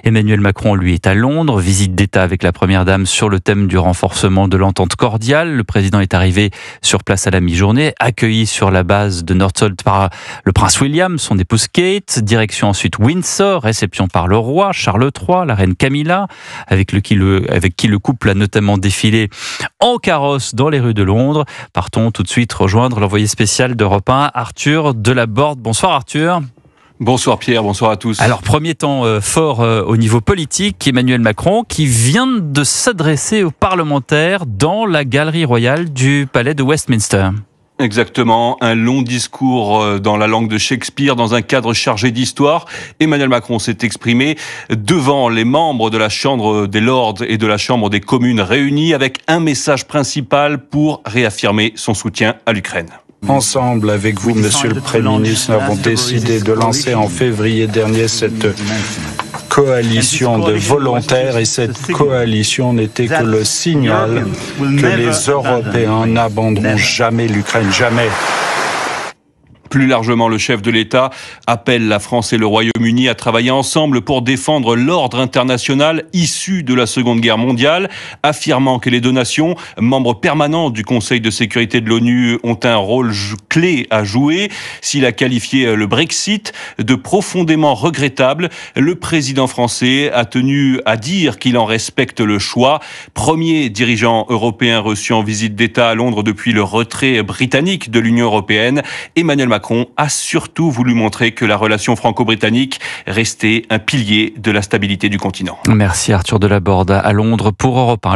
Emmanuel Macron, lui, est à Londres. Visite d'État avec la Première Dame sur le thème du renforcement de l'entente cordiale. Le président est arrivé sur place à la mi-journée, accueilli sur la base de Northolt par le prince William, son épouse Kate. Direction ensuite Windsor, réception par le roi Charles III, la reine Camilla, avec qui le couple a notamment défilé en carrosse dans les rues de Londres. Partons tout de suite rejoindre l'envoyé spécial d'Europe 1, Arthur Delaborde. Bonsoir Arthur. Bonsoir Pierre, bonsoir à tous. Alors premier temps fort au niveau politique, Emmanuel Macron qui vient de s'adresser aux parlementaires dans la galerie royale du palais de Westminster. Exactement, un long discours dans la langue de Shakespeare, dans un cadre chargé d'histoire. Emmanuel Macron s'est exprimé devant les membres de la Chambre des Lords et de la Chambre des communes réunis avec un message principal pour réaffirmer son soutien à l'Ukraine. Ensemble, avec vous, Monsieur le Premier ministre, nous avons décidé de lancer en février dernier cette coalition de volontaires et cette coalition n'était que le signal que les Européens n'abandonneront jamais l'Ukraine, jamais. Plus largement, le chef de l'État appelle la France et le Royaume-Uni à travailler ensemble pour défendre l'ordre international issu de la Seconde Guerre mondiale, affirmant que les deux nations, membres permanents du Conseil de sécurité de l'ONU, ont un rôle clé à jouer. S'il a qualifié le Brexit de profondément regrettable, le président français a tenu à dire qu'il en respecte le choix. Premier dirigeant européen reçu en visite d'État à Londres depuis le retrait britannique de l'Union européenne, Emmanuel Macron a surtout voulu montrer que la relation franco-britannique restait un pilier de la stabilité du continent. Merci Arthur Delaborde à Londres pour Europe 1.